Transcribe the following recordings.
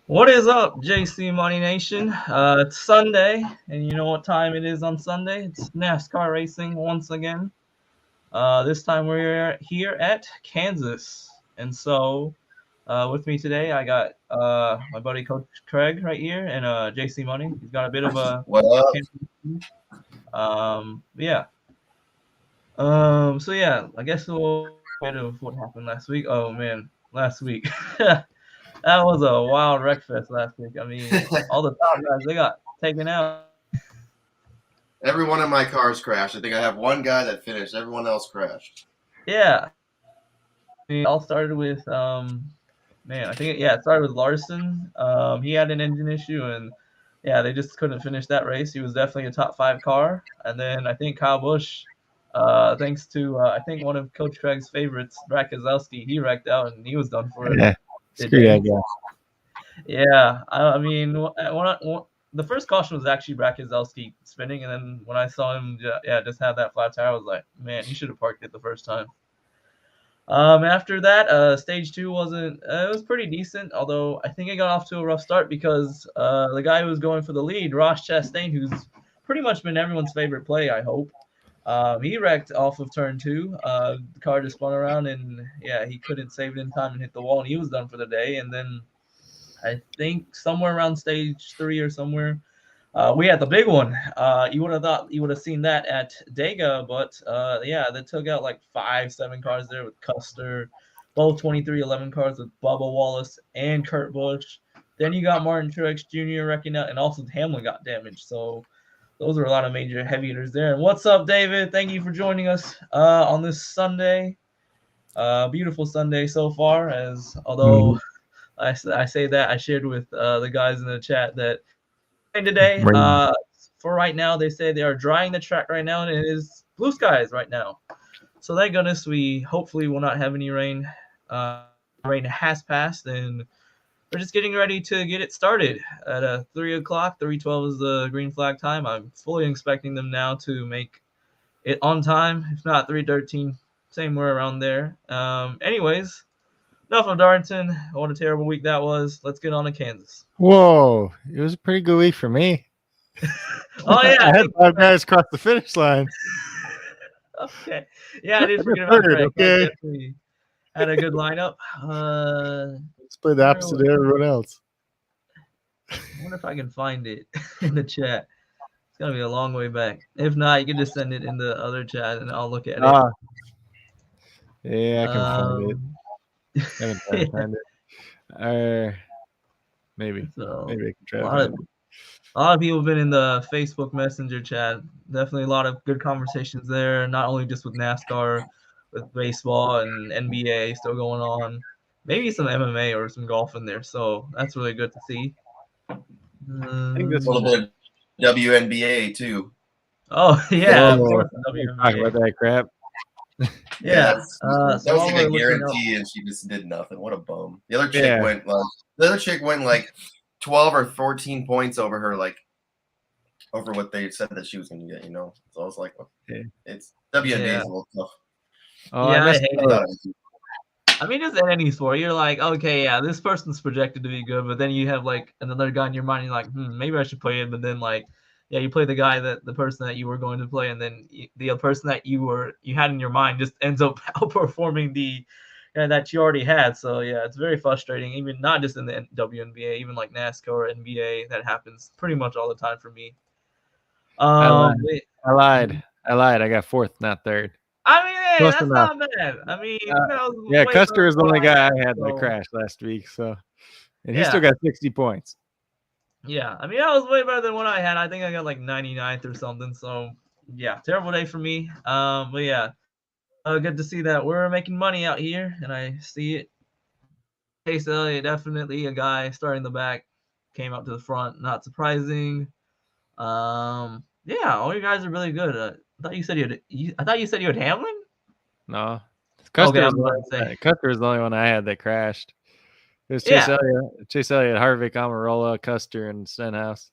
What is up, JC Money Nation? It's Sunday, and you know what time it is on Sunday? It's NASCAR racing once again. This time we're here at Kansas, and so with me today I got my buddy Coach Craig right here, and JC Money. He's got a bit of What a up? Kansas. Yeah. So yeah, I guess we'll bit of what happened last week. Oh man, last week. That was a wild wreck fest last week. I mean, all the top guys they got taken out. Every one of my cars crashed. I think I have one guy that finished. Everyone else crashed. Yeah, it all started with man. I think it started with Larson. He had an engine issue, and yeah, they just couldn't finish that race. He was definitely a top five car, and then I think Kyle Busch, thanks to I think one of Coach Craig's favorites, Brad Keselowski, he wrecked out and he was done for Yeah, the screw that day. guy. Yeah, I mean, the first caution was actually Brad Keselowski spinning, and then when I saw him, just have that flat tire, I was like, man, he should have parked it the first time. After that, stage two wasn't. It was pretty decent, although I think it got off to a rough start because the guy who was going for the lead, Ross Chastain, who's pretty much been everyone's favorite play, I hope. He wrecked off of turn two. The car just spun around, and yeah, he couldn't save it in time and hit the wall, and he was done for the day. And then I think somewhere around stage three or somewhere, we had the big one. You would have thought you would have seen that at Dega, but yeah, they took out like 5, 7 cars there with Custer, both 2311 cars with Bubba Wallace and Kurt Busch. Then you got Martin Truex Jr. wrecking out, and also Hamlin got damaged. So those are a lot of major heavy hitters there. And what's up, David? Thank you for joining us on this Sunday. Beautiful Sunday so far. As although I say that I shared with the guys in the chat that today. Rain. For right now, they say they are drying the track right now, and it is blue skies right now. So thank goodness we hopefully will not have any rain. Rain has passed, and we're just getting ready to get it started at 3 o'clock. 3:12 is the green flag time. I'm fully expecting them now to make it on time. If not 3:13, somewhere around there. Anyways, enough of Darlington. What a terrible week that was. Let's get on to Kansas. Whoa, it was a pretty good week for me. Oh yeah, I had 5 guys cross the finish line. Okay. Yeah, I did forget about Third, Craig. Craig okay. definitely had a good lineup. Let's play the opposite of everyone else. I wonder if I can find it in the chat. It's gonna be a long way back. If not, you can just send it in the other chat and I'll look at it. Yeah, I can find it. I haven't tried to find it. Maybe. So Maybe I can try a to lot find of it. a lot of people have been in the Facebook Messenger chat. Definitely a lot of good conversations there. Not only just with NASCAR, with baseball and NBA still going on. Maybe some MMA or some golf in there. So that's really good to see. I think this A is little bit of WNBA too. Oh yeah, of course, talk WNBA. about that crap. Yeah. That So was while like we're a looking up, guarantee, and she just did nothing. What a bum. The other chick Yeah. went like 12 or 14 points over her, like over what they said that she was going to get. So I was like, it's WNBA is a little tough. Oh, yeah, I I messed hate up. it. I mean, just in any sport, you're like, okay, yeah, this person's projected to be good, but then you have like another guy in your mind. You're like, maybe I should play it, but then like, yeah, you play the person that you were going to play, and then the person that you had in your mind just ends up outperforming the that you already had. So yeah, it's very frustrating. Even not just in the WNBA, even like NASCAR or NBA, that happens pretty much all the time for me. I Um, lied. but- I lied. I lied. I got fourth, not third. I mean, hey, Close that's enough. not bad. I mean, that was Yeah, way Custer better is the than only what I guy had. I had that So crashed last week. So, and he yeah. still got 60 points. Yeah, I mean that was way better than what I had. I think I got like 99th or something. So yeah, terrible day for me. But yeah, good to see that we're making money out here, and I see it. Chase Elliott, definitely a guy starting the back, came up to the front. Not surprising. Yeah, all you guys are really good. I thought you said I thought you said you had Hamlin. No, Okay, I was about to say. Custer was the only one I had that crashed. It was Yeah, Chase Elliott, Harvick, Amarola, Custer, and Stenhouse.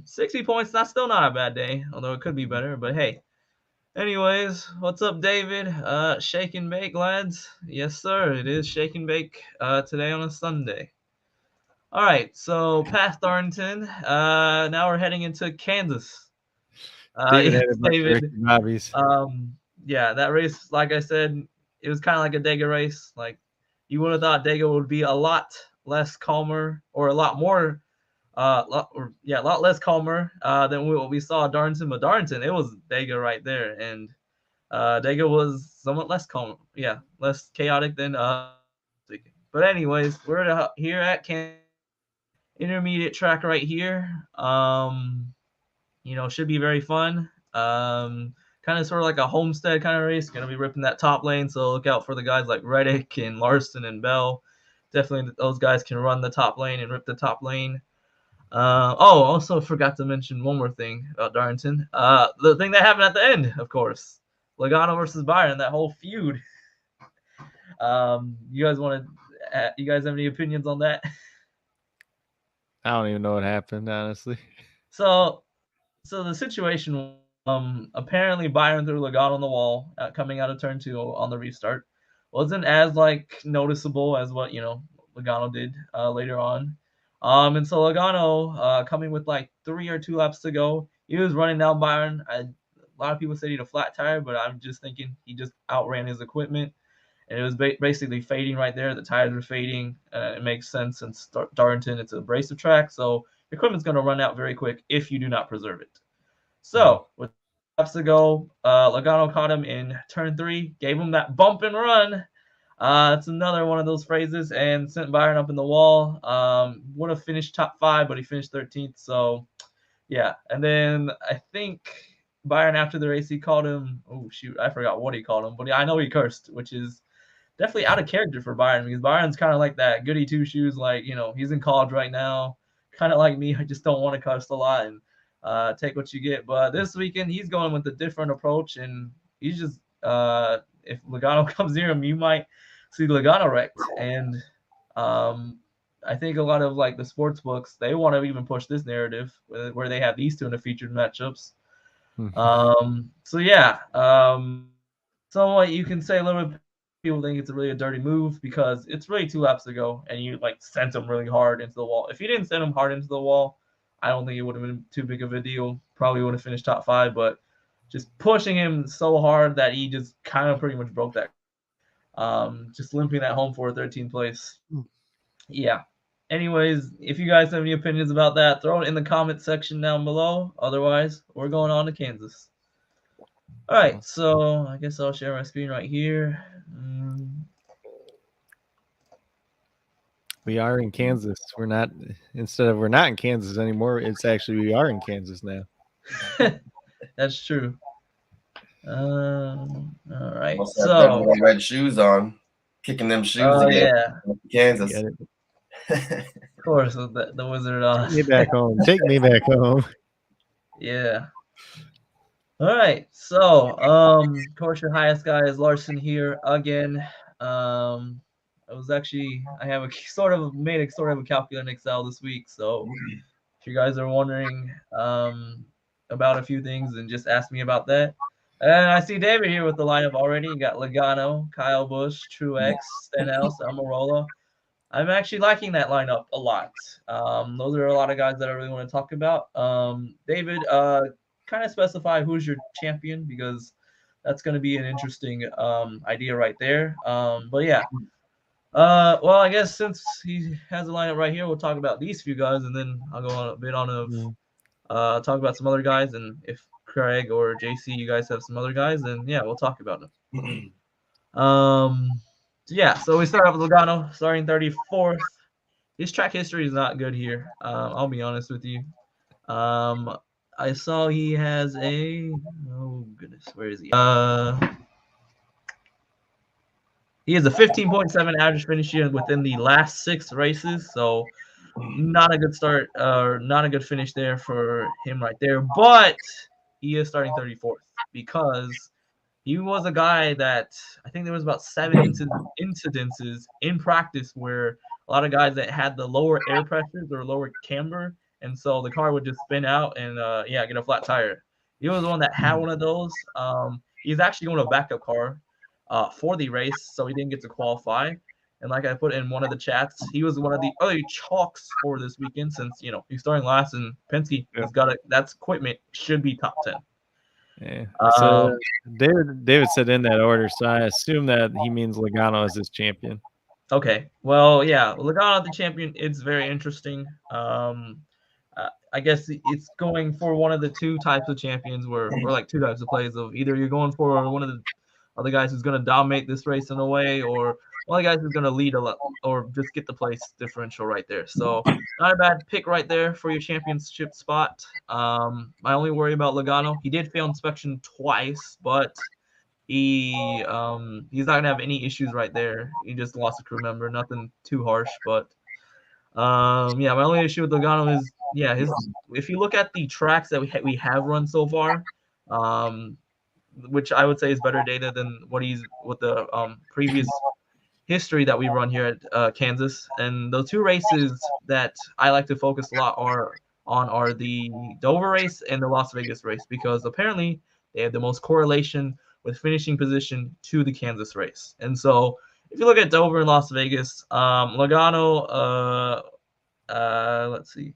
60 points. That's still not a bad day, although it could be better. But hey. Anyways, what's up, David? Shake and bake, lads. Yes, sir. It is shake and bake today on a Sunday. All right, so past Darlington, now we're heading into Kansas. David Yes, had a bunch of Ricky David. Bobbies. Yeah, that race, like I said, it was kind of like a Dega race. Like you would have thought Dega would be a lot less calmer, or a lot more, a lot less calmer than what we saw at Darlington. But Darlington, it was Dega right there, and Dega was somewhat less calm, less chaotic than But anyways, we're here at Kansas. Intermediate track right here. Should be very fun. Kind of sort of like a homestead kind of race. Gonna be ripping that top lane, so look out for the guys like Reddick and Larson and Bell. Definitely, those guys can run the top lane and rip the top lane. Also forgot to mention one more thing about Darlington. The thing that happened at the end, of course, Logano versus Byron, that whole feud. You guys have any opinions on that? I don't even know what happened, honestly. So the situation, apparently Byron threw Logano on the wall coming out of turn 2 on the restart. Wasn't as noticeable as what Logano did later on. And so Logano, coming with 3 or 2 laps to go, he was running down Byron. A lot of people said he had a flat tire, but I'm just thinking he just outran his equipment, and it was basically fading right there. The tires were fading. It makes sense since Darlington, it's a abrasive track, so your equipment's going to run out very quick if you do not preserve it. So with laps to go, Logano caught him in turn 3, gave him that bump and run. It's another one of those phrases, and sent Byron up in the wall. Would have finished top 5, but he finished 13th. So yeah, and then I think Byron after the race he called him. Oh shoot, I forgot what he called him, but I know he cursed, which is definitely out of character for Byron, because Byron's kind of like that goody two shoes. He's in college right now, kind of like me. I just don't want to cuss a lot and take what you get. But this weekend he's going with a different approach, and he's just if Logano comes near him, you might see Logano wrecked. And I think a lot of the sports books, they want to even push this narrative where they have these two in the featured matchups. So yeah, somewhat you can say a little bit. People think it's really a dirty move because it's really 2 laps to go, and you sent him really hard into the wall. If you didn't send him hard into the wall, I don't think it would have been too big of a deal. Probably would have finished top 5, but just pushing him so hard that he just kind of pretty much broke that. Just limping that home for a 13th place. Yeah. Anyways, if you guys have any opinions about that, throw it in the comment section down below. Otherwise, we're going on to Kansas. All right, so I guess I'll share my screen right here. We are in Kansas. We're not in Kansas anymore. It's actually we are in Kansas now. That's true. All right. So red shoes on, kicking them shoes. Oh yeah, Kansas. Of course, with the wizard on. Take me back home. Take me back home. Yeah. All right. So, of course, your highest guy is Larson here again. I have a sort of a calculator in Excel this week. So if you guys are wondering about a few things, then just ask me about that. And I see David here with the lineup already. You got Logano, Kyle Busch, Truex, Stenhouse, Almirola. I'm actually liking that lineup a lot. Those are a lot of guys that I really want to talk about. David, kind of specify who's your champion, because that's going to be an interesting idea right there. But yeah. Well, I guess since he has a lineup right here, we'll talk about these few guys, and then I'll go on a bit talk about some other guys, and if Craig or JC, you guys have some other guys, then yeah, we'll talk about them. So we start off with Logano, starting 34th. His track history is not good here. I'll be honest with you. I saw he has where is he? He has a 15.7 average finish here within the last 6 races, so not a good start, or not a good finish there for him right there. But he is starting 34th because he was a guy that I think there was about 7 incidences in practice where a lot of guys that had the lower air pressures or lower camber, and so the car would just spin out and get a flat tire. He was the one that had one of those. He's actually going to a backup car for the race, so he didn't get to qualify. And like I put in one of the chats, he was one of the early chalks for this weekend since, he's starting last and Penske, he's got that's equipment, should be top 10. Yeah. So David said in that order, so I assume that he means Logano as his champion. Okay. Well, yeah, Logano the champion, it's very interesting. I guess it's going for one of the two types of champions or like two types of plays of either you're going for one of the other guys who's going to dominate this race in a way, or one of the guys who's going to lead a lot or just get the place differential right there. So not a bad pick right there for your championship spot. My only worry about Logano, he did fail inspection twice, but he's not gonna have any issues right there. He just lost a crew member, nothing too harsh, but my only issue with Logano is if you look at the tracks that we have run so far, which I would say is better data than what the previous history that we run here at Kansas. And those two races that I like to focus a lot are the Dover race and the Las Vegas race, because apparently they have the most correlation with finishing position to the Kansas race. And so if you look at Dover and Las Vegas, Logano, let's see.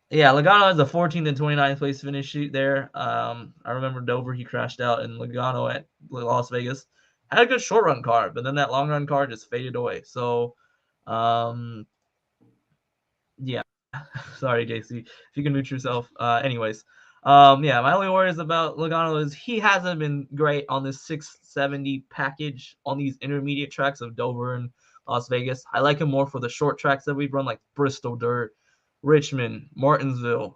Yeah, Logano has a 14th and 29th place finish there. I remember Dover, he crashed out, and Logano at Las Vegas had a good short run car, but then that long run car just faded away. So, yeah. Sorry, JC. If you can mute yourself. Anyways, my only worries about Logano is he hasn't been great on this 670 package on these intermediate tracks of Dover and Las Vegas. I like him more for the short tracks that we've run, like Bristol Dirt, Richmond, Martinsville,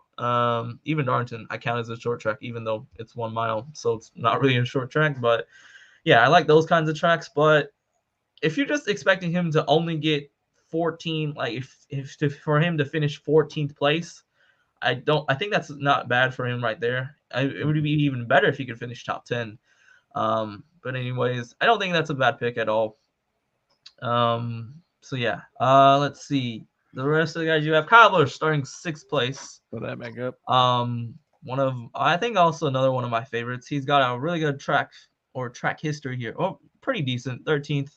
even Darlington. I count as a short track, even though it's 1 mile, so it's not really a short track. But yeah, I like those kinds of tracks. But if you're just expecting him to only get 14, like for him to finish 14th place, I think that's not bad for him right there. It would be even better if he could finish top 10. But anyways, I don't think that's a bad pick at all. So yeah, let's see. The rest of the guys you have, Kyle Busch starting 6th place. Put that back up. I think also another one of my favorites. He's got a really good track history here. Oh, pretty decent, 13th.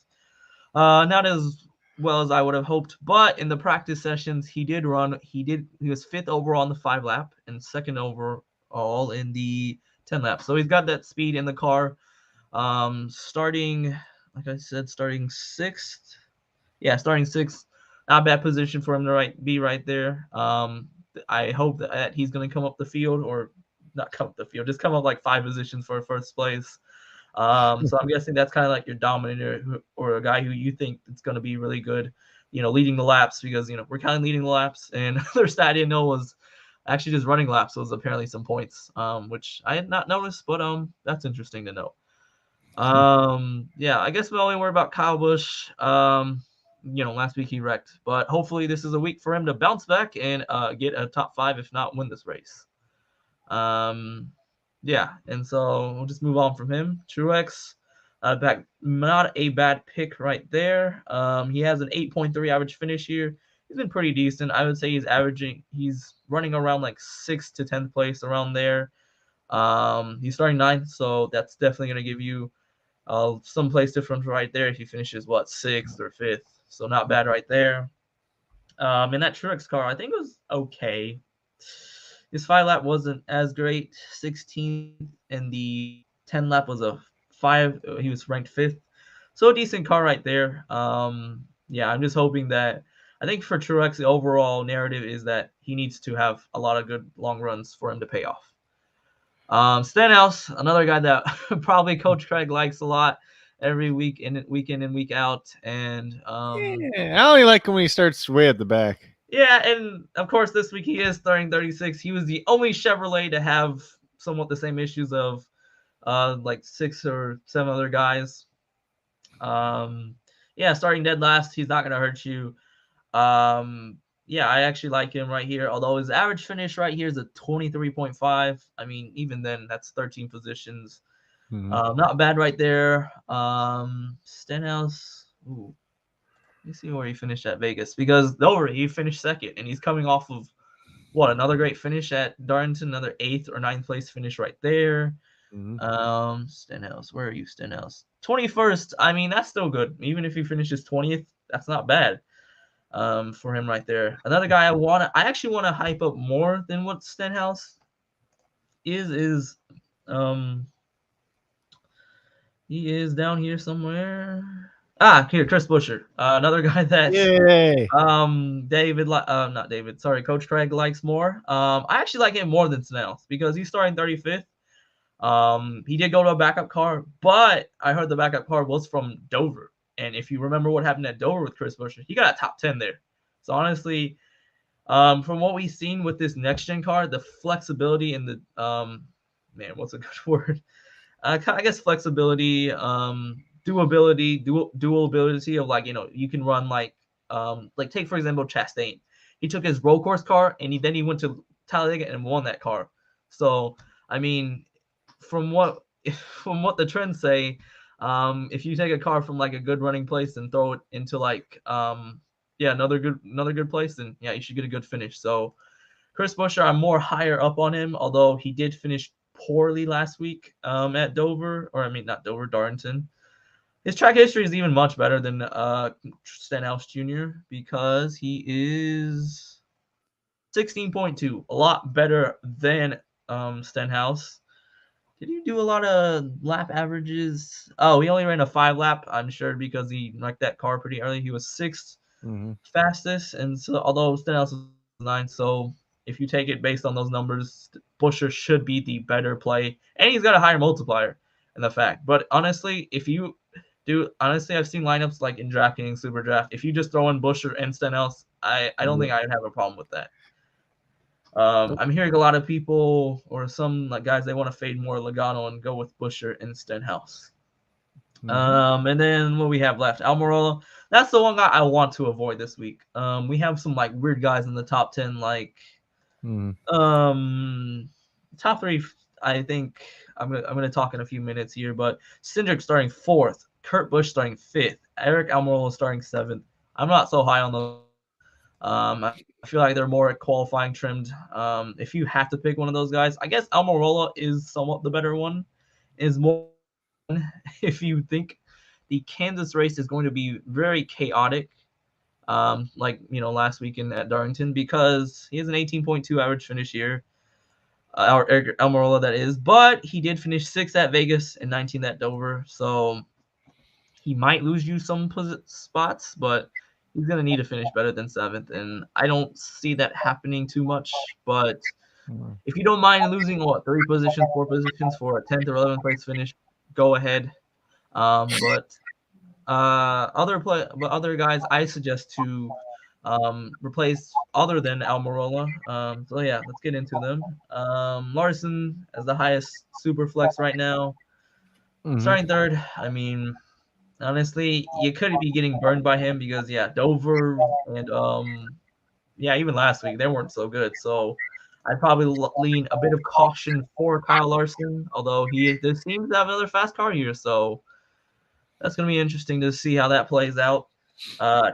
Not as well as I would have hoped, but in the practice sessions he was 5th overall on the 5 lap and 2nd overall in the 10 lap. So he's got that speed in the car. Starting 6th. Yeah, starting 6th. Not a bad position for him to be right there. I hope that he's going to come up the field, or not come up the field, just come up like 5 positions for first place. So I'm guessing that's kind of like your dominator or a guy who you think it's going to be really good, leading the laps, because, we're kind of leading the laps, and their stat I didn't know was actually just running laps was apparently some points, which I had not noticed, but that's interesting to know. I guess we only worry about Kyle Busch. Last week he wrecked, but hopefully this is a week for him to bounce back and get a top 5, if not win this race. And so we'll just move on from him. Truex, not a bad pick right there. He has an 8.3 average finish here. He's been pretty decent. I would say he's running around like 6th to 10th place around there. He's starting 9th, so that's definitely going to give you some place difference right there if he finishes 6th or 5th. So not bad right there. And that Truex car, I think, was okay. His 5 lap wasn't as great, 16th, and the 10 lap was a 5. He was ranked 5th. So a decent car right there. I'm just hoping that, I think for Truex, the overall narrative is that he needs to have a lot of good long runs for him to pay off. Stenhouse, another guy that probably Coach Craig likes a lot every week in and week out. And I only like him when he starts way at the back. Yeah, and of course this week he is starting 36. He was the only Chevrolet to have somewhat the same issues of like 6 or 7 other guys. Starting dead last, he's not going to hurt you. I actually like him right here, although his average finish right here is a 23.5. I mean, even then, that's 13 positions. Mm-hmm. Not bad right there. Stenhouse, ooh. Let me see where he finished at Vegas, because Dover he finished 2nd, and he's coming off of another great finish at Darlington, another 8th or 9th place finish right there. Stenhouse, where are you, Stenhouse? 21st. I mean, that's still good. Even if he finishes 20th, that's not bad. For him right there. Another guy I actually want to hype up more than what Stenhouse is he is down here somewhere. Here, Chris Buescher. Another guy that Yay! not David, sorry, Coach Craig likes more. I actually like him more than Stenhouse because he's starting 35th. He did go to a backup car, but I heard the backup car was from Dover. And if you remember what happened at Dover with Chris Buescher, he got a top 10 there. So honestly, from what we've seen with this next gen car, the flexibility and the what's a good word? I guess flexibility, durability, ability of like, you can run like take for example Chastain. He took his road course car and then he went to Talladega and won that car. So I mean, from what the trends say, if you take a car from like a good running place and throw it into like another good place, then yeah, you should get a good finish. So Chris Buescher, I'm more higher up on him, although he did finish poorly last week at Dover, or I mean not Dover, Darlington. His track history is even much better than Stenhouse Jr. because he is 16.2, a lot better than Stenhouse. Did he do a lot of lap averages? Oh, he only ran a 5-lap, I'm sure, because he wrecked that car pretty early. He was 6th fastest, and so although Stenhouse was 9, so if you take it based on those numbers, Buescher should be the better play, and he's got a higher multiplier in the fact. But honestly, I've seen lineups like in DraftKings, SuperDraft. If you just throw in Buescher and Stenhouse, I don't think I'd have a problem with that. I'm hearing a lot of people or some like guys, they want to fade more Logano and go with Buescher and Stenhouse. And then what we have left, Almirola. That's the one guy I want to avoid this week. We have some like weird guys in the top 10, like top 3. I think I'm gonna talk in a few minutes here, but Cindric starting 4th, Kurt Busch starting 5th, Eric Almirola starting 7th. I'm not so high on those. I feel like they're more qualifying trimmed. If you have to pick one of those guys, I guess Almirola is somewhat the better one. Is more if you think the Kansas race is going to be very chaotic, like last weekend at Darlington, because he has an 18.2 average finish here. Almirola, that is, but he did finish 6th at Vegas and 19th at Dover, so he might lose you some spots, but he's going to need to finish better than 7th, and I don't see that happening too much. But if you don't mind losing 4 positions for a 10th or 11th place finish, go ahead. But other guys I suggest to replace other than Almirola. So yeah, let's get into them. Larson as the highest super flex right now, starting 3rd. I mean, honestly, you could be getting burned by him because Dover and even last week they weren't so good. So I'd probably lean a bit of caution for Kyle Larson, although he seems to have another fast car here. So that's going to be interesting to see how that plays out.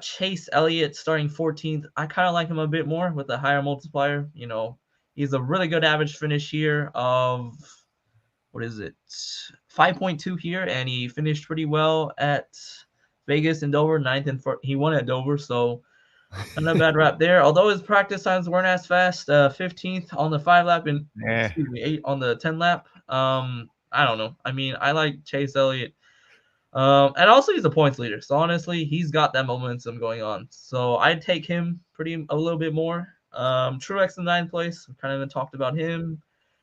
Chase Elliott starting 14th. I kind of like him a bit more with a higher multiplier. He's a really good average finish here of, 5.2 here, and he finished pretty well at Vegas and Dover, 9th, and he won at Dover, so not a bad rap there. Although his practice times weren't as fast, 15th on the 5-lap and 8 on the 10-lap. I don't know. I mean, I like Chase Elliott. And also he's a points leader. So honestly, he's got that momentum going on. So I'd take him a little bit more. Truex in 9th place. We kind of even talked about him.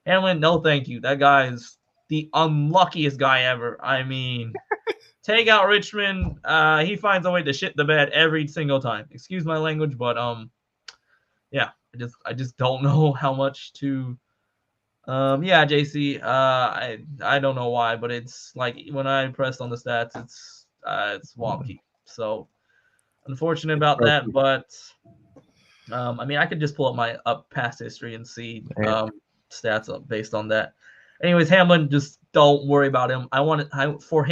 Hamlin, no thank you. That guy is the unluckiest guy ever. I mean, take out Richmond. He finds a way to shit the bed every single time. Excuse my language, but I just don't know how much to. JC. I don't know why, but it's like when I pressed on the stats, it's wonky. So unfortunate about that, but I mean, I could just pull up my past history and see stats up based on that. Anyways, Hamlin, just don't worry about him. For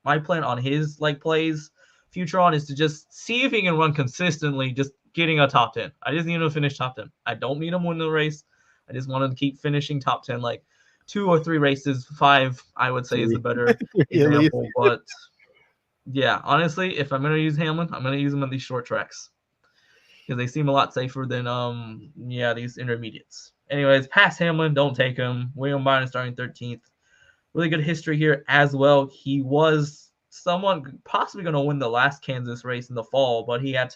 my plan on his plays future on is to just see if he can run consistently, just getting a top 10. I just need him to finish top 10. I don't need him to win the race. I just want him to keep finishing top 10, like 2 or 3 races. 5, I would say, is a better example. But yeah, honestly, if I'm gonna use Hamlin, I'm gonna use him on these short tracks because they seem a lot safer than these intermediates. Anyways, past Hamlin, don't take him. William Byron starting 13th. Really good history here as well. He was someone possibly going to win the last Kansas race in the fall, but he had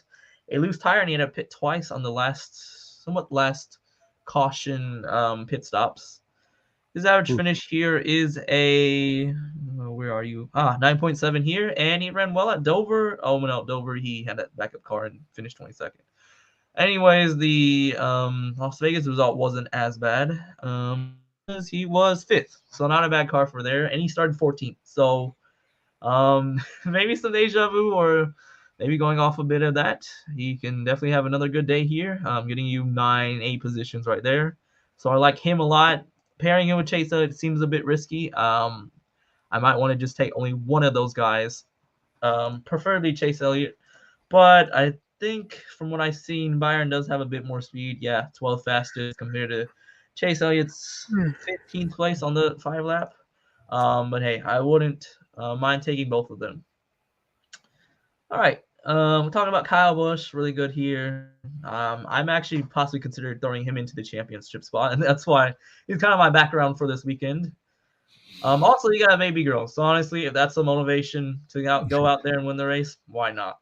a loose tire and he had to pit twice on the last caution pit stops. His average finish here is a, where are you? 9.7 here, and he ran well at Dover. Oh, no, Dover, he had a backup car and finished 22nd. Anyways, the Las Vegas result wasn't as bad. He was 5th, so not a bad car for there, and he started 14th. So maybe some deja vu, or maybe going off a bit of that. He can definitely have another good day here, getting you 9, 8 positions right there. So I like him a lot. Pairing him with Chase Elliott seems a bit risky. I might want to just take only one of those guys, preferably Chase Elliott. But I think from what I've seen, Byron does have a bit more speed. Yeah, 12th fastest compared to Chase Elliott's 15th place on the 5 lap. But hey, I wouldn't mind taking both of them. All right. We're talking about Kyle Busch, really good here. I'm actually possibly considering throwing him into the championship spot, and that's why he's kind of my background for this weekend. Also, you got a baby girl, so honestly, if that's the motivation to go out there and win the race, why not?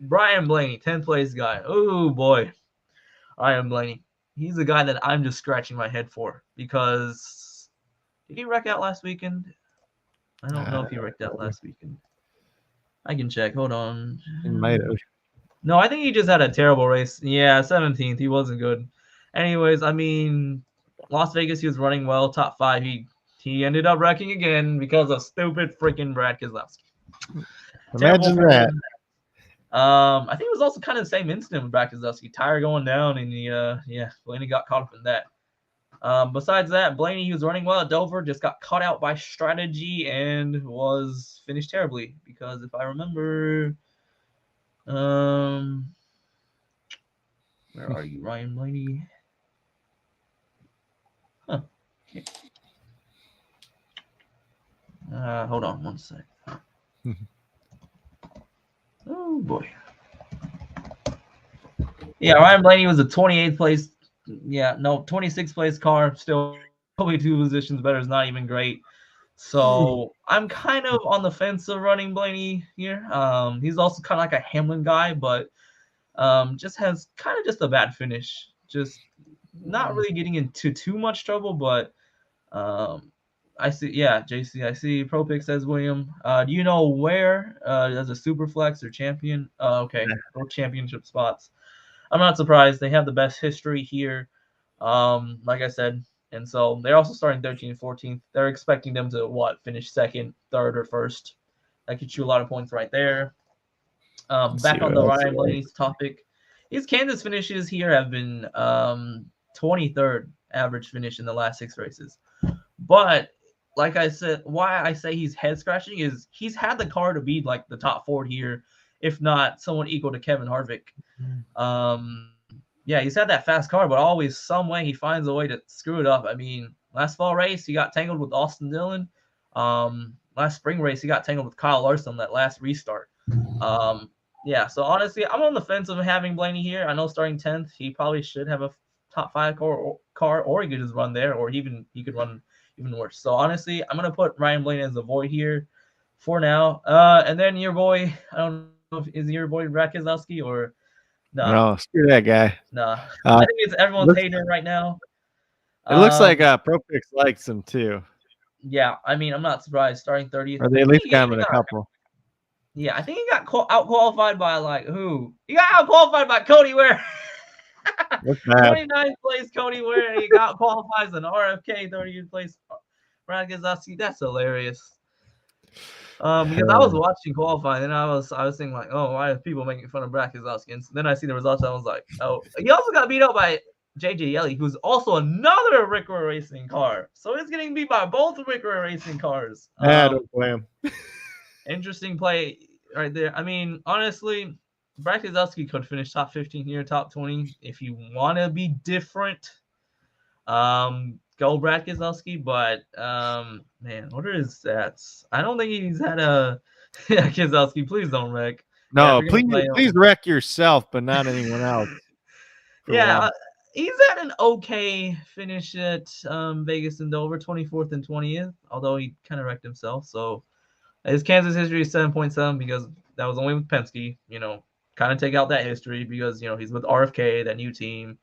Brian Blaney, 10th place guy. Oh boy, Brian Blaney. He's a guy that I'm just scratching my head for because did he wreck out last weekend? I don't know if he wrecked out last weekend. I can check. Hold on. He might have. No, I think he just had a terrible race. Yeah, 17th. He wasn't good. Anyways, I mean, Las Vegas, he was running well, top 5. He ended up wrecking again because of stupid freaking Brad Keselowski. Imagine that. I think it was also kind of the same incident with Brad Keselowski. Tire going down, and Blaney got caught up in that. Besides that, Blaney, he was running well at Dover, just got caught out by strategy and was finished terribly because if I remember, where are you, Ryan Blaney? Huh. Okay. Hold on one sec. Oh boy. Yeah, Ryan Blaney was a 28th place. 26th place car. Still probably 2 positions better is not even great. So I'm kind of on the fence of running Blaney here. He's also kind of like a Hamlin guy, but just has kind of just a bad finish. Just not really getting into too much trouble, but I see, JC, I see Pro Pick says William. Do you know where as a super flex or champion? Okay, or championship spots. I'm not surprised. They have the best history here. Like I said, and so they're also starting 13th, 14th. They're expecting them to finish 2nd, 3rd, or 1st. That gets you a lot of points right there. Back on the Ryan Blaney's topic, his Kansas finishes here have been 23rd average finish in the last 6 races. But like I said, why I say he's head scratching is he's had the car to be like the top 4 here, if not someone equal to Kevin Harvick. He's had that fast car, but always some way he finds a way to screw it up. I mean, last fall race he got tangled with Austin Dillon. Last spring race he got tangled with Kyle Larson that last restart. So honestly, I'm on the fence of having Blaney here. I know starting 10th, he probably should have a top 5 car, or he could just run there, or even he could run even worse. So honestly, I'm gonna put Ryan Blaney as a void here for now. And then your boy, I don't know if is your boy Brad Keselowski or no, screw that guy. I think it's everyone's hater right now. It looks like ProPix likes him too. Yeah, I mean, I'm not surprised. Starting 30th. Or they at least got him in a couple. Yeah, I think he got out-qualified by who? He got out-qualified by Cody Ware. 29th place Cody Ware. He got qualified as an RFK. 30th place Brad Keselowski. That's hilarious. Because I was watching qualifying and I was thinking why are people making fun of Brad Keselowski? And then I see the results. I was like, oh, he also got beat up by JJ Yelly, who's also another Rick Roy Racing car. So he's getting beat by both Rick Roy Racing cars. Don't blame him. Interesting play right there. I mean, honestly, Brad Keselowski could finish top 15 here, top 20 if you want to be different. go Brad Keselowski, but man, what are his stats? I don't think he's had a Keselowski. Please don't wreck. Yeah, No, if you're gonna play please him, wreck yourself, but not anyone else. yeah, he's had an okay finish at Vegas and Dover, 24th and 20th. Although he kind of wrecked himself. So his Kansas history is 7.7 because that was only with Penske. Kind of take out that history because he's with RFK, that new team.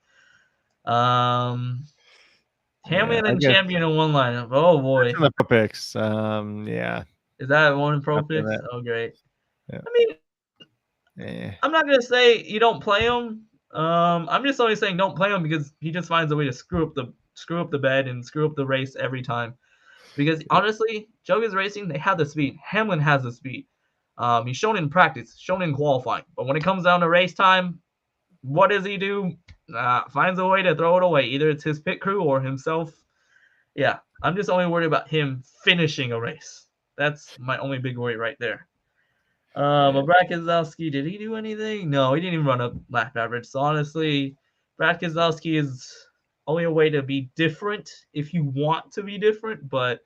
Hamlin and champion in one lineup. Oh boy. In the Pro Picks. Yeah. Is that one in Pro Picks? Oh great. Yeah. I mean, I'm not gonna say you don't play him. I'm just only saying don't play him because he just finds a way to screw up the bed and screw up the race every time. Because honestly, Joker's racing, they have the speed. Hamlin has the speed. He's shown in practice, shown in qualifying. But when it comes down to race time, what does he do? Finds a way to throw it away. Either it's his pit crew or himself. Yeah, I'm just only worried about him finishing a race. That's my only big worry right there. But Brad Keselowski, did he do anything? No, he didn't even run a lap average. So honestly, Brad Keselowski is only a way to be different if you want to be different, but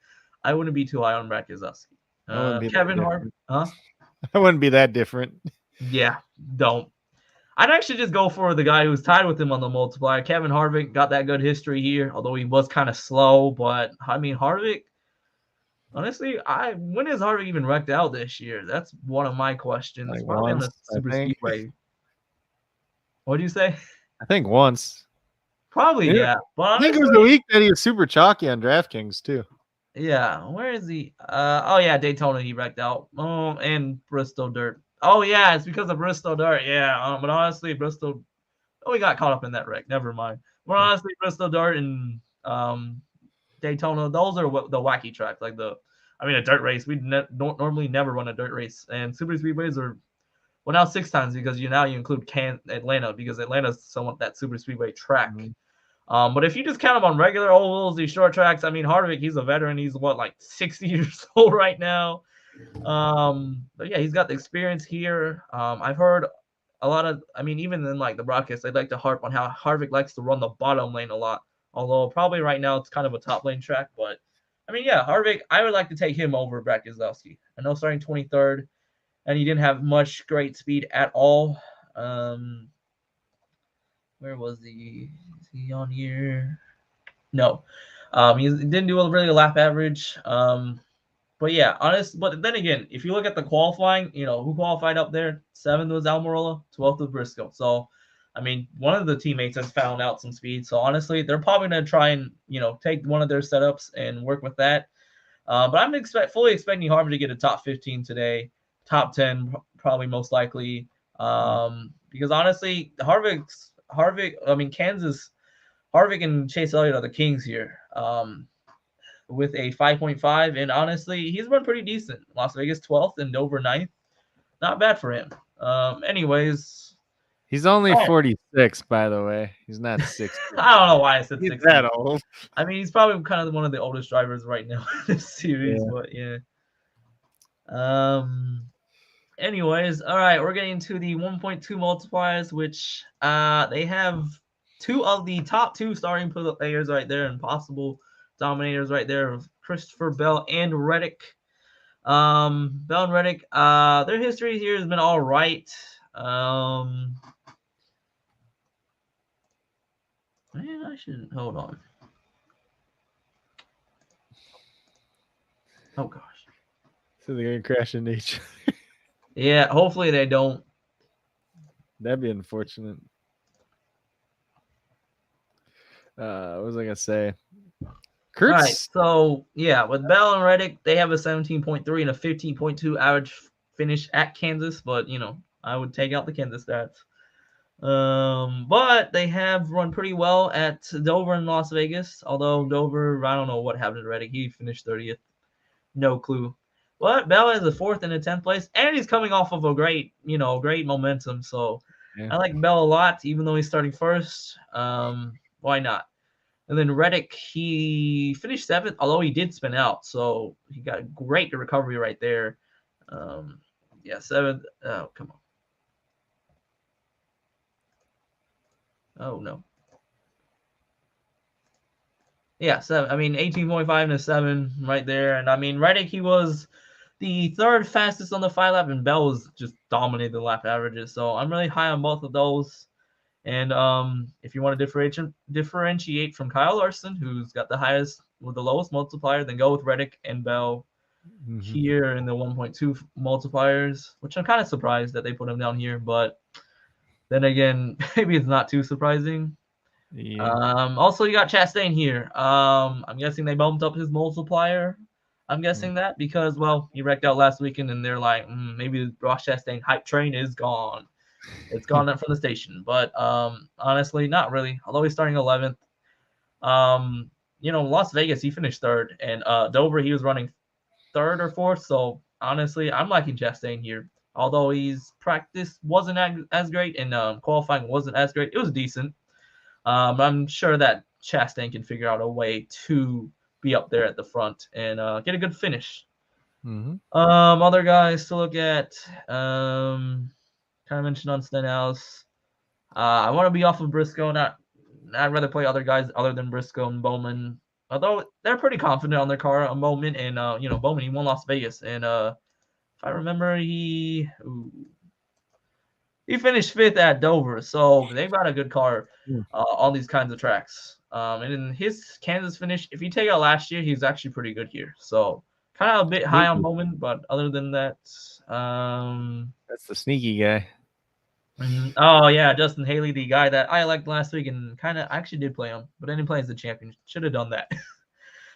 I wouldn't be too high on Brad Keselowski. Kevin Harvick, huh? I wouldn't be that different. Yeah, don't. I'd actually just go for the guy who's tied with him on the multiplier. Kevin Harvick got that good history here, although he was kind of slow. But I mean, Harvick, honestly, when has Harvick even wrecked out this year? That's one of my questions. Like probably once, on the Super Speedway. What do you say? I think once. Probably, yeah. But honestly, I think it was the week that he was super chalky on DraftKings too. Yeah, where is he? Oh yeah, Daytona he wrecked out. Oh, and Bristol Dirt. Oh yeah, it's because of Bristol Dirt. Yeah, but honestly, Bristol. Oh, he got caught up in that wreck. Never mind. But honestly, Bristol Dirt and Daytona, those are the wacky tracks. Like a dirt race. We don't normally never run a dirt race, and super speedways are now 6 times because you include Atlanta because Atlanta's somewhat that super speedway track. Mm-hmm. But if you just count them on regular ovals, these short tracks, I mean, Harvick, he's a veteran. He's like 60 years old right now. But yeah, he's got the experience here. I've heard a lot of, even in like the broadcast, they like to harp on how Harvick likes to run the bottom lane a lot. Although probably right now it's kind of a top lane track. But yeah, Harvick, I would like to take him over Brad Keselowski. I know starting 23rd, and he didn't have much great speed at all. Where was he? Is he on here? No. He didn't do a lap average. But yeah, but then again, if you look at the qualifying, who qualified up there? 7th was Almirola, 12th was Briscoe. So, one of the teammates has found out some speed. So honestly, they're probably going to try and, take one of their setups and work with that. But I'm fully expecting Harvick to get a top 15 today, top 10 probably most likely. Because honestly, Kansas, Harvick and Chase Elliott are the kings here. With a 5.5, and honestly, he's run pretty decent. Las Vegas 12th and Dover 9th. Not bad for him. Anyways. He's only 46, by the way. He's not 60. I don't know why I said 60. He's that old. He's probably kind of one of the oldest drivers right now in this series, but yeah. Anyways, all right, we're getting to the 1.2 multipliers, which they have 2 of the top 2 starting players right there and possible dominators right there of Christopher Bell and Reddick. Bell and Reddick, their history here has been all right. Man, I shouldn't. Hold on. Oh gosh. So they're gonna crash into each other. Yeah, hopefully they don't. That'd be unfortunate. What was I gonna say? All right, so yeah, with Bell and Reddick, they have a 17.3 and a 15.2 average finish at Kansas, but I would take out the Kansas stats. But they have run pretty well at Dover and Las Vegas. Although Dover, I don't know what happened to Reddick. He finished 30th. No clue. But Bell is a 4th and a 10th place, and he's coming off of a great momentum. So yeah. I like Bell a lot, even though he's starting first. Why not? And then Reddick, he finished 7th, although he did spin out. So he got a great recovery right there. Yeah, 7th. Oh, come on. Oh, no. Yeah, 7. I mean, 18.5 and a 7 right there. And I mean, Reddick, he was the third fastest on the 5 lap, and Bell was just dominated the lap averages. So I'm really high on both of those. And if you want to differentiate from Kyle Larson, who's got the highest with the lowest multiplier, then go with Reddick and Bell here in the 1.2 multipliers, which I'm kind of surprised that they put him down here. But then again, maybe it's not too surprising. Yeah. Also, you got Chastain here. I'm guessing they bumped up his multiplier. I'm guessing that because, well, he wrecked out last weekend, and they're like, maybe the Ross Chastain hype train is gone. It's gone up from the station. But honestly, not really. Although he's starting 11th. Las Vegas, he finished third, and Dover, he was running third or fourth. So honestly, I'm liking Chastain here. Although his practice wasn't as great and qualifying wasn't as great, it was decent. I'm sure that Chastain can figure out a way to be up there at the front and get a good finish. Other guys to look at, kind of mentioned on Stenhouse. I want to be off of Briscoe. I'd rather play other guys other than Briscoe and Bowman. Although they're pretty confident on their car on Bowman, and Bowman, he won Las Vegas, and if I remember, he finished 5th at Dover, so they've got a good car on these kinds of tracks. And in his Kansas finish, if you take out last year, he's actually pretty good here. So kind of a bit high on Bowman, but other than that, that's the sneaky guy. Oh yeah, Justin Haley, the guy that I liked last week, and I actually did play him, but I didn't play as the champion. Should have done that.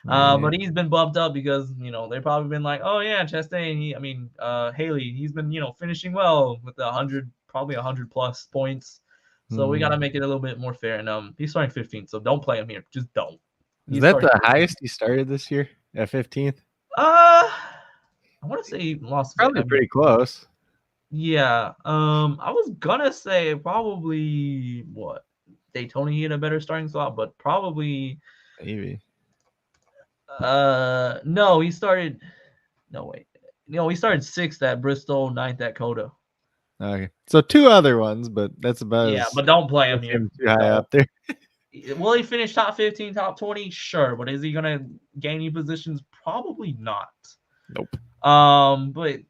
But he's been bumped up because they've probably been like, oh yeah, Chastain. Haley, he's been finishing well with 100, probably 100 plus points. So we got to make it a little bit more fair. And he's starting 15th, so don't play him here. Just don't. Is that the highest he started this year at 15th? I want to say he lost. Probably pretty close. Yeah. I was gonna say probably Daytona he had a better starting slot, but probably maybe. No, he started. No wait. He started 6th at Bristol, 9th at Coda. Okay, so 2 other ones, but that's about but don't play him here. Too high up there. Will he finish top 15, top 20? Sure, but is he gonna gain any positions? Probably not. Nope. But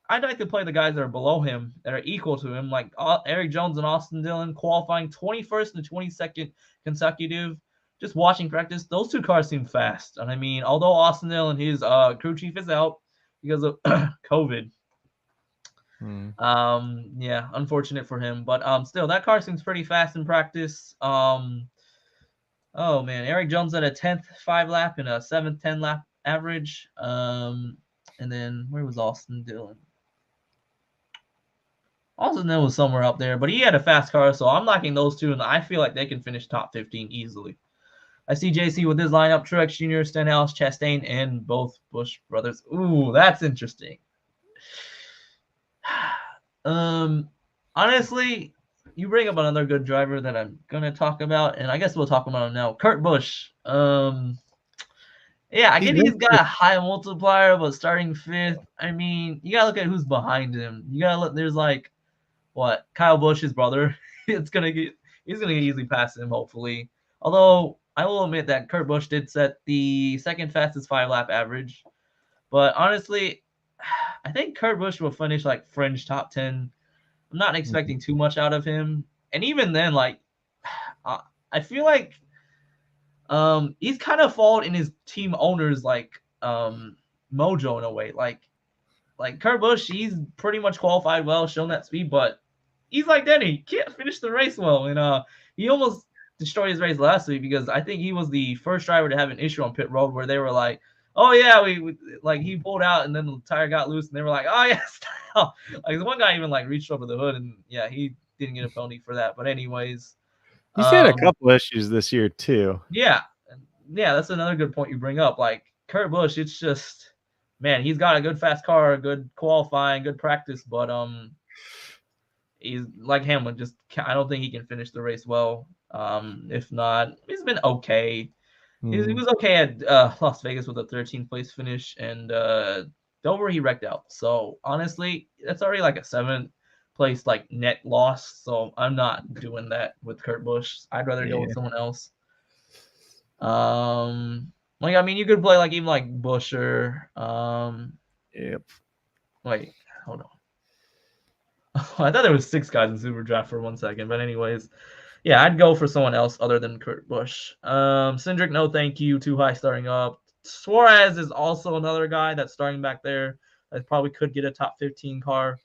I'd like to play the guys that are below him, that are equal to him, like Eric Jones and Austin Dillon, qualifying 21st and 22nd consecutive. Just watching practice, those 2 cars seem fast. And I mean, although Austin Dillon, his crew chief, is out because of COVID. Yeah, unfortunate for him, but still, that car seems pretty fast in practice. Oh man, Eric Jones at a 10th 5 lap and a 7th 10 lap average. And then where was Austin Dillon? Austin Dillon was somewhere up there, but he had a fast car, so I'm liking those 2, and I feel like they can finish top 15 easily. I see JC with his lineup: Truex Jr., Stenhouse, Chastain, and both Busch brothers. Ooh, that's interesting. Honestly, you bring up another good driver that I'm gonna talk about, and I guess we'll talk about him now. Kurt Busch. Yeah, I get he's got a high multiplier, but starting 5th. I mean, you gotta look at who's behind him. You gotta look. There's like, Kyle Busch, his brother. He's gonna get easily past him, hopefully. Although I will admit that Kurt Busch did set the 2nd fastest 5 lap average, but honestly, I think Kurt Busch will finish like fringe top 10. I'm not expecting too much out of him. And even then, like, I feel like he's kind of followed in his team owner's like mojo in a way. Like Kurt Busch, he's pretty much qualified well, shown that speed, but he's like Denny. He can't finish the race well. And he almost destroyed his race last week because I think he was the first driver to have an issue on pit road where they were like, oh yeah, we like he pulled out and then the tire got loose and they were like, oh yeah, stop. Like the one guy even like reached over the hood and yeah, he didn't get a penalty for that. But anyways, he's had a couple issues this year too. Yeah, that's another good point you bring up. Like Kurt Busch, it's just, man, he's got a good fast car, good qualifying, good practice, but he's like Hamlin. Just I don't think he can finish the race well. If not, he's been okay. He was okay at Las Vegas with a 13th place finish, and Dover he wrecked out. So honestly, that's already like a 7th place like net loss. So I'm not doing that with Kurt Busch. I'd rather go with someone else. Like I mean, you could play like even like Busher. Yep. Wait, hold on. I thought there was 6 guys in SuperDraft for 1 second, but anyways, yeah, I'd go for someone else other than Kurt Busch. Cindric, no thank you, too high starting up. Suarez is also another guy that's starting back there. I probably could get a top 15 car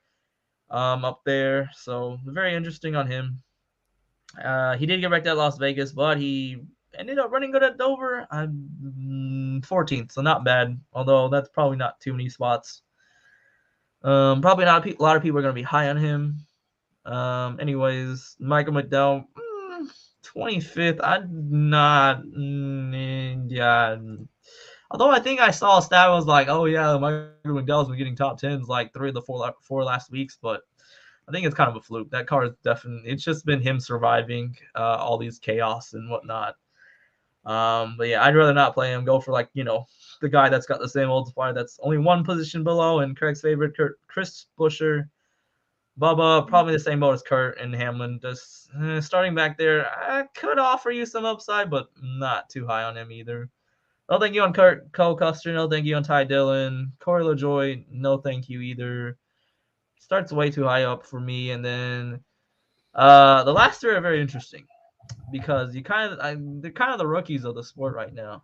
up there, so very interesting on him. He did get wrecked at Las Vegas, but he ended up running good at Dover. 14th, so not bad, although that's probably not too many spots. Probably not a lot of people are going to be high on him. Anyways, Michael McDowell, 25th. I'd not, yeah. Although I think I saw a stat was like, oh yeah, Michael McDowell's been getting top 10s like 3 of the 4 last weeks, but I think it's kind of a fluke. That car is definitely, it's just been him surviving all these chaos and whatnot. But yeah, I'd rather not play him. Go for like, the guy that's got the same multiplier that's only 1 position below, and Craig's favorite, Chris Buescher. Bubba, probably the same boat as Kurt and Hamlin. Just starting back there, I could offer you some upside, but not too high on him either. No thank you on Kurt Cole Custer. No thank you on Ty Dillon. Corey LaJoy, no thank you either. Starts way too high up for me. And then the last 3 are very interesting because they're kind of the rookies of the sport right now.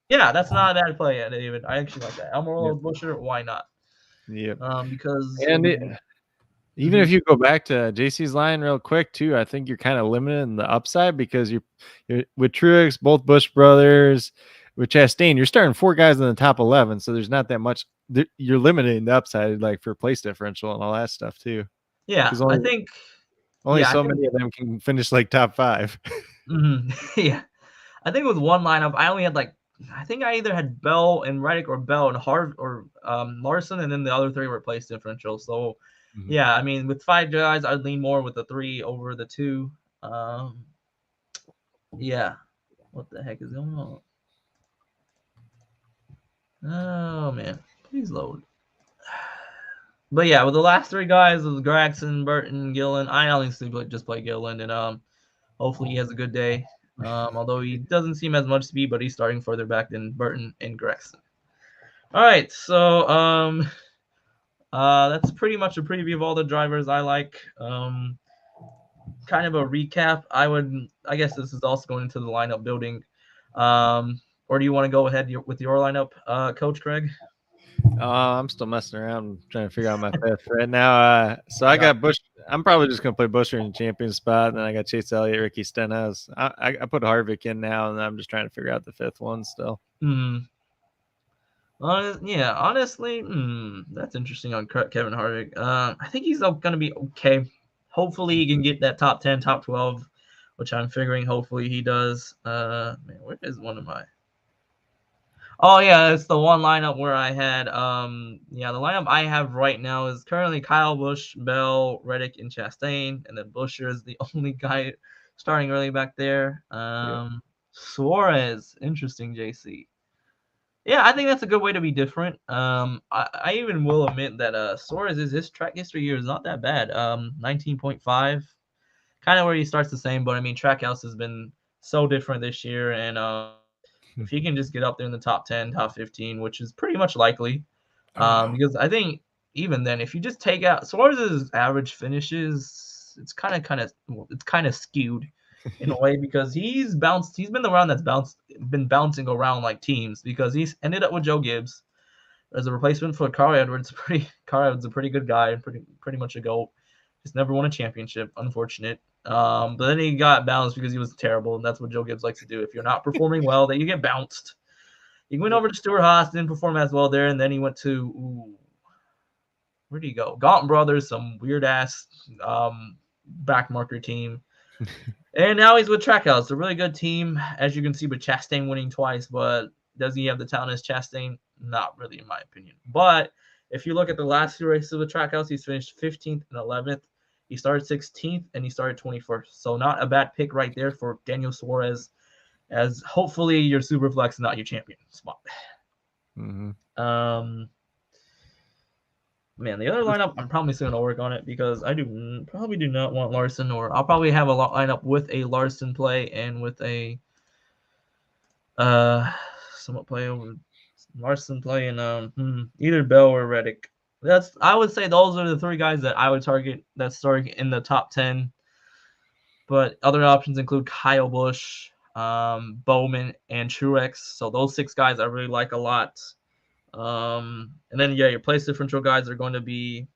Yeah, that's not a bad play, David. I actually like that. Almirola, Buescher, why not? Yep. Because even if you go back to JC's line real quick too, I think you're kind of limited in the upside because you're with Truex, both Busch brothers, with Chastain, you're starting 4 guys in the top 11, so there's not that much. You're limiting the upside, like for place differential and all that stuff too. Yeah, I think only many of them can finish like top 5. Yeah, I think with one lineup, I only had I think I either had Bell and Reddick or Bell and Larson, and then the other 3 were place differential. So, yeah, I mean, with 5 guys, I'd lean more with the 3 over the 2. Yeah, what the heck is going on? Oh man, please load. But yeah, with the last 3 guys, with Gregson, Burton, Gillen, I honestly just play Gillen, and hopefully he has a good day. Although he doesn't seem as much speed, but he's starting further back than Burton and Gregson. All right, so that's pretty much a preview of all the drivers I like. Kind of a recap. I guess this is also going into the lineup building. Or do you want to go ahead with your lineup, Coach Craig? I'm still messing around trying to figure out my 5th right now. So I got Busch. I'm probably just going to play Buescher in the champion spot. And then I got Chase Elliott, Ricky Stenhouse. I put Harvick in now, and I'm just trying to figure out the 5th one still. Yeah, honestly, that's interesting on Kevin Harvick. I think he's going to be okay. Hopefully he can get that top 10, top 12, which I'm figuring hopefully he does. Man, where is one of my... Oh, yeah, it's the one lineup where I had, the lineup I have right now is currently Kyle Busch, Bell, Reddick, and Chastain, and then Buescher is the only guy starting early back there. Suarez, interesting, JC. Yeah, I think that's a good way to be different. I even will admit that Suarez his track history here is not that bad. 19.5, kind of where he starts the same, but I mean Trackhouse has been so different this year, and if he can just get up there in the top 10, top 15, which is pretty much likely, because I think even then, if you just take out Suarez's average finishes, it's kind of skewed in a way because he's been the round that's been bouncing around like teams because he's ended up with Joe Gibbs as a replacement for Carl Edwards. Carl Edwards is a pretty good guy, pretty much a GOAT. Just never won a championship, unfortunate. But then he got bounced because he was terrible, and that's what Joe Gibbs likes to do. If you're not performing well, then you get bounced. He went over to Stewart Haas, didn't perform as well there, and then he went to where did he go? Gaunt Brothers, some weird ass backmarker team. And now he's with Trackhouse, a really good team, as you can see, with Chastain winning twice. But does he have the talent as Chastain? Not really, in my opinion. But if you look at the last 2 races with Trackhouse, he's finished 15th and 11th. He started 16th and he started 21st. So not a bad pick right there for Daniel Suarez, as hopefully your super flex, not your champion spot. Man, the other lineup, I'm probably still going to work on it because I probably do not want Larson, or I'll probably have a lineup with a Larson play and with a Somewhat play over Larson playing either Bell or Reddick. I would say those are the 3 guys that I would target that's starting in the top 10. But other options include Kyle Busch, Bowman, and Truex. So those 6 guys I really like a lot. And then your place differential guys are going to be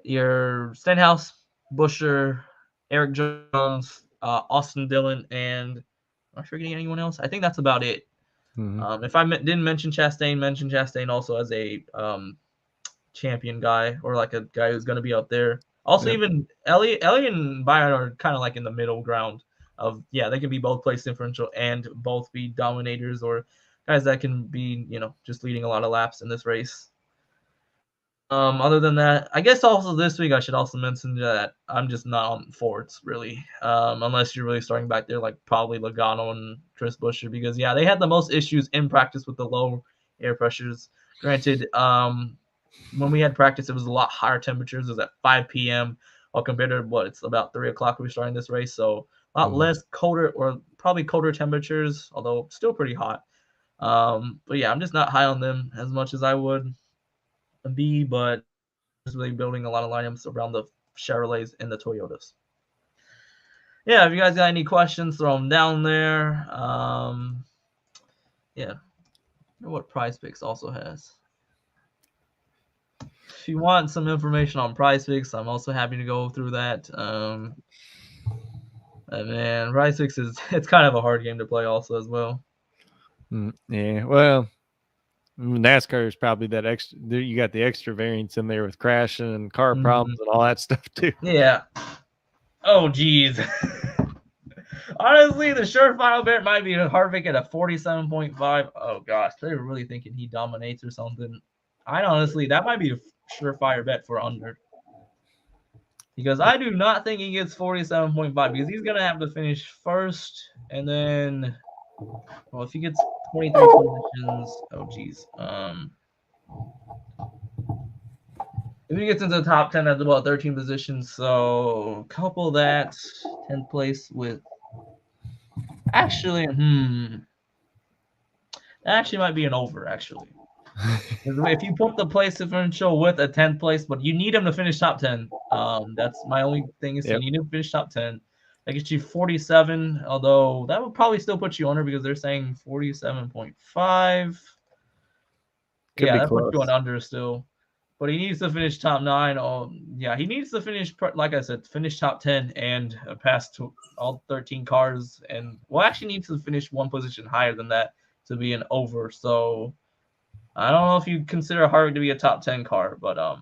your Stenhouse, Busher, Eric Jones, Austin Dillon, and am I forgetting anyone else? I think that's about it. If I didn't mention Chastain, mention Chastain also as a champion guy or like a guy who's going to be up there. Also, even Elliott and Byron are kind of like in the middle ground of, they can be both place differential and both be dominators or guys that can be, just leading a lot of laps in this race. Other than that, I guess also this week I should also mention that I'm just not on Fords really, unless you're really starting back there like probably Logano and Chris Buescher because they had the most issues in practice with the low air pressures. Granted, when we had practice, it was a lot higher temperatures. It was at 5 p.m. While compared to it's about 3 o'clock we were starting this race, so a lot less colder or probably colder temperatures, although still pretty hot. But I'm just not high on them as much as I would be, but just really building a lot of lineups around the Chevrolets and the Toyotas. If you guys got any questions, throw them down there. What Prize Picks also has. If you want some information on Prize Picks, I'm also happy to go through that. Man, Prize Picks it's kind of a hard game to play also as well. Yeah, well, NASCAR is probably that extra. You got the extra variants in there with crashing and car problems and all that stuff too. Yeah. Oh, geez. Honestly, the surefire bet might be Harvick at a 47.5. Oh gosh, they were really thinking he dominates or something. That might be a surefire bet for under. Because I do not think he gets 47.5 because he's gonna have to finish first, and then, if he gets 23 positions, oh geez, if he gets into the top 10, that's about 13 positions. So couple that 10th place with, actually, that actually might be an over actually. If you put the place differential with a 10th place, but you need him to finish top 10. That's my only thing is you need him to finish top 10. That gets you 47, although that would probably still put you under because they're saying 47.5. That puts you on under still. But he needs to finish top 9. He needs to finish, like I said, finish top 10 and pass to all 13 cars. And actually needs to finish one position higher than that to be an over. So I don't know if you consider Harvick to be a top 10 car, but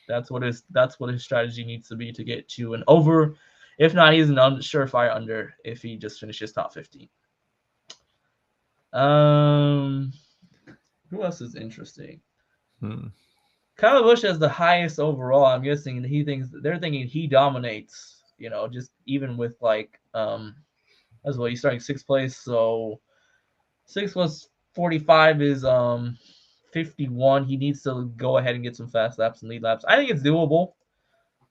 that's what his strategy needs to be to get to an over. If not, he's an surefire under if he just finishes top 15. Who else is interesting? Kyle Busch has the highest overall. I'm guessing they're thinking he dominates. Just even with as well. He's starting 6th place, so 6 plus 45 is 51. He needs to go ahead and get some fast laps and lead laps. I think it's doable.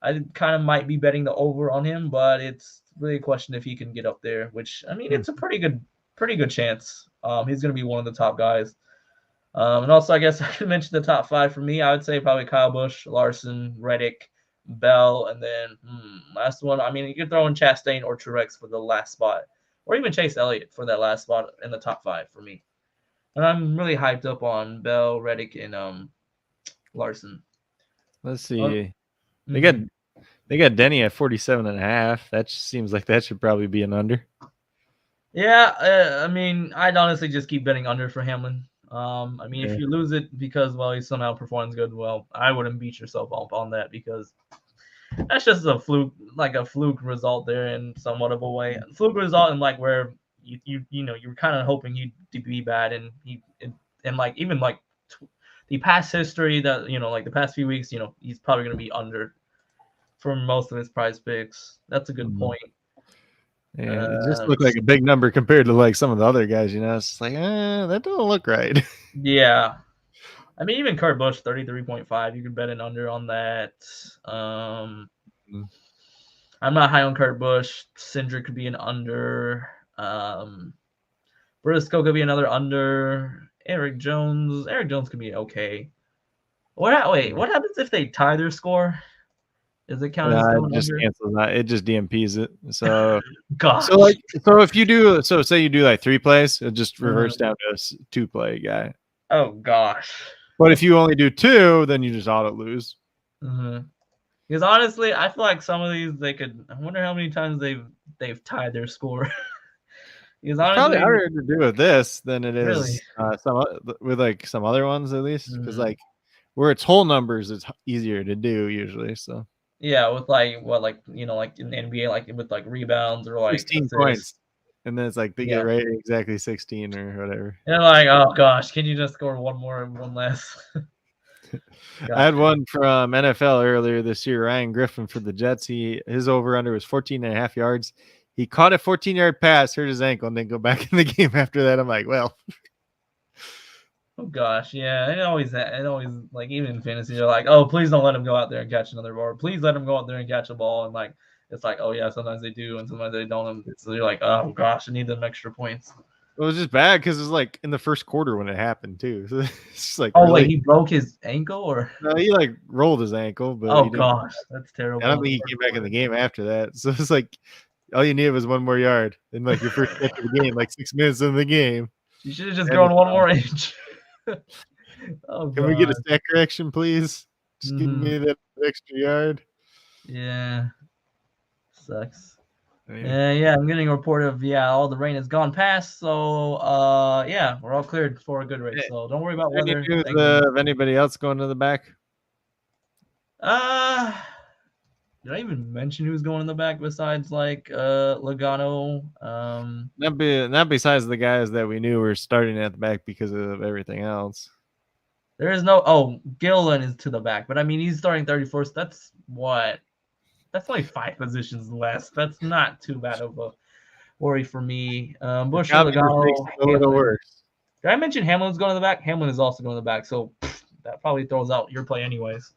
I kind of might be betting the over on him, but it's really a question if he can get up there, which, I mean, it's a pretty good chance. He's going to be one of the top guys. And also, I guess I could mention the top 5 for me. I would say probably Kyle Busch, Larson, Reddick, Bell, and then last one. I mean, you could throw in Chastain or Truex for the last spot, or even Chase Elliott for that last spot in the top 5 for me. And I'm really hyped up on Bell, Reddick, and Larson. Let's see. They got Denny at 47.5. That seems like that should probably be an under. Yeah, I mean, I'd honestly just keep betting under for Hamlin. I mean, if you lose it because he somehow performs good, I wouldn't beat yourself up on that because that's just a fluke result there in somewhat of a way. A fluke result in where you're kind of hoping he'd be bad, and the past history that the past few weeks, he's probably going to be under for most of his Prize Picks. That's a good point. Yeah, it just looked like a big number compared to some of the other guys. It's like, that don't look right. Yeah, I mean, even Kurt Busch 33.5. You could bet an under on that. I'm not high on Kurt Busch. Cindric could be an under. Briscoe could be another under. Eric Jones could be okay. What happens if they tie their score? Does it count as It going just under? cancels that. It just DMPs it. So Gosh. so if you do, so say you do like 3 plays, it just reverts down to a 2 play guy. Oh gosh. But if you only do 2, then you just auto lose. Because honestly, I feel like some of these they could. I wonder how many times they've tied their score. Because It's probably honestly, harder to do with this than it really, is with like some other ones at least, because Mhm. like where it's whole numbers, it's easier to do usually. So yeah, with like like in the NBA, like with like rebounds or like 16 assists. points, and then it's like they get Yeah. right exactly 16 or whatever. And like, oh gosh, can you just score one more and one less? I had one from NFL earlier this year, Ryan Griffin for the Jets. His over under was 14.5 yards. He caught a 14-yard pass, hurt his ankle, and then go back in the game after that. I'm like, well. Oh gosh, yeah, it always like even in fantasy, you're like, oh, please don't let him go out there and catch another ball. Please let him go out there and catch a ball. And like, it's like, oh yeah, sometimes they do and sometimes they don't. And so you're like, oh gosh, I need them extra points. It was just bad because it was like in the first quarter when it happened too. So it's just like, oh really? wait, he broke his ankle or? No, he like rolled his ankle, but oh he didn't. gosh, that's terrible. I don't think he came back in the game after that. So it's like all you needed was one more yard in like your first catch of the game, like 6 minutes in the game. You should have just grown one more inch. oh, Can we get a stack correction, please? Just give me that extra yard. Yeah, sucks. Yeah, I'm getting a report of all the rain has gone past, so yeah, we're all cleared for a good race. So don't worry about weather. Any news of anybody else going to the back? Did I even mention who's going in the back besides like Logano? Not besides the guys that we knew were starting at the back because of everything else. There is no Gillen is to the back, but I mean he's starting 31st. That's what? That's only 5 positions less. That's not too bad of a worry for me. Bush, Logano, a little worse. Did I mention Hamlin's going to the back? Hamlin is also going to the back, so that probably throws out your play anyways.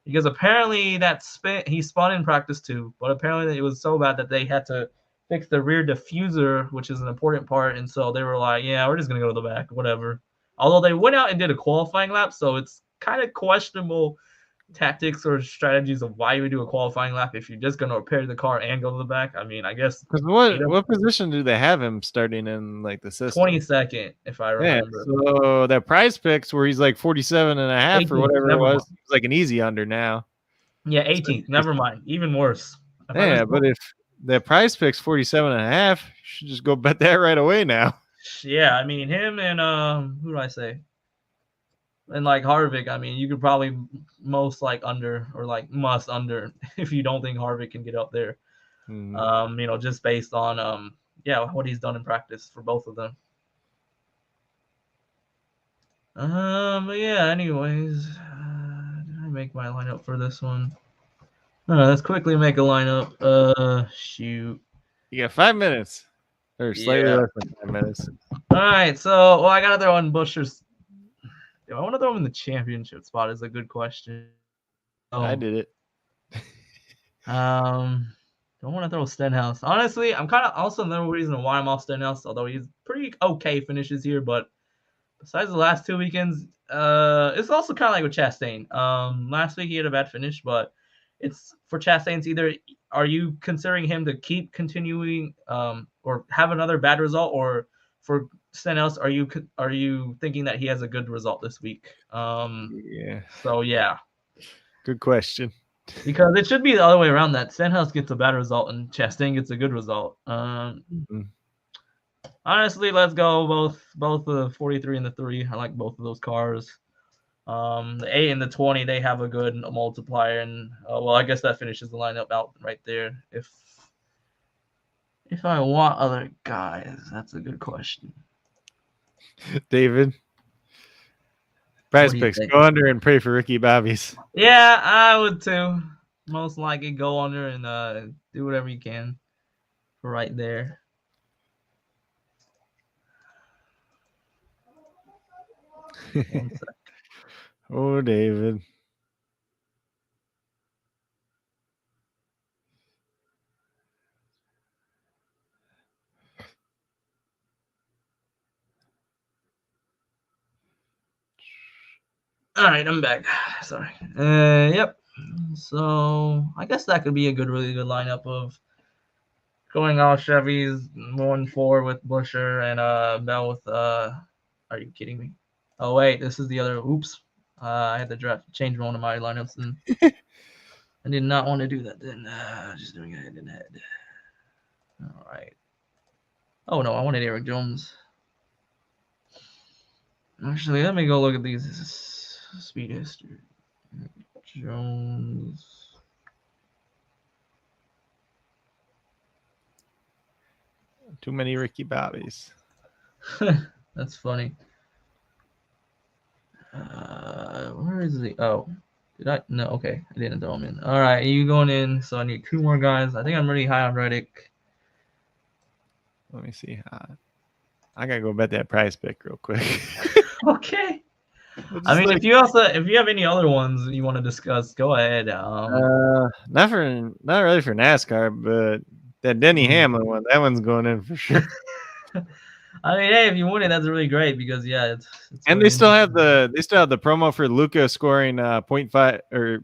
Because apparently he spun in practice too, but apparently it was so bad that they had to fix the rear diffuser, which is an important part, and so they were like, yeah, we're just going to go to the back, whatever. Although they went out and did a qualifying lap, so it's kind of questionable tactics or strategies of why you would do a qualifying lap if you're just going to repair the car and go to the back. I mean, I guess. Because what position do they have him starting in like the system? 22nd, if I remember. Yeah, so that prize picks where he's like 47.5 or whatever it was, it's like an easy under now. Yeah, 18th. So, never mind. Even worse. Yeah, but if that prize picks 47.5, you should just go bet that right away now. Yeah, I mean him and who do I say? And like Harvick, I mean, you could probably most like under or like must under if you don't think Harvick can get up there. Just based on what he's done in practice for both of them. But yeah, anyways, did I make my lineup for this one? Let's quickly make a lineup. Shoot. You got 5 minutes. Or slightly less than 5 minutes. All right, so I gotta throw in Bushers. Do I want to throw him in the championship spot? Is a good question. I did it. Don't want to throw Stenhouse. Honestly, I'm kind of also another reason why I'm off Stenhouse, although he's pretty okay finishes here, but besides the last 2 weekends, it's also kind of like with Chastain. Last week he had a bad finish, but it's for Chastain's either are you considering him to keep continuing or have another bad result, or for Stenhouse, are you thinking that he has a good result this week? Yeah. So yeah. Good question. Because it should be the other way around, that Stenhouse gets a bad result and Chastain gets a good result. Honestly, let's go both the 43 and the 3. I like both of those cars. The 8 and the 20, they have a good multiplier, and I guess that finishes the lineup out right there. If I want other guys, that's a good question. David, prize picks, go under and pray for Ricky Bobby's. Yeah, I would too. Most likely go under and do whatever you can for right there. Oh, David. All right, I'm back. Sorry. Yep. So I guess that could be a really good lineup of going all Chevys, 1-4 with Busher and Bell with Are you kidding me? Oh wait, this is the other. Oops. I had to change one of my lineups, and I did not want to do that. Then just doing it head and head. All right. Oh no, I wanted Eric Jones. Actually, let me go look at these speed history. Jones. Too many Ricky Bobbies. That's funny. Where is he? Oh, did I? No, okay. I didn't throw him in. All right, you going in. So I need 2 more guys. I think I'm really high on Reddick. Let me see. I gotta go bet that prize pick real quick. Okay. I mean, if you have any other ones you want to discuss, go ahead. Not really for NASCAR, but that Denny Hamlin one, that one's going in for sure. I mean, hey, if you win it, that's really great because it's and they still have the promo for Luca scoring 0.5, or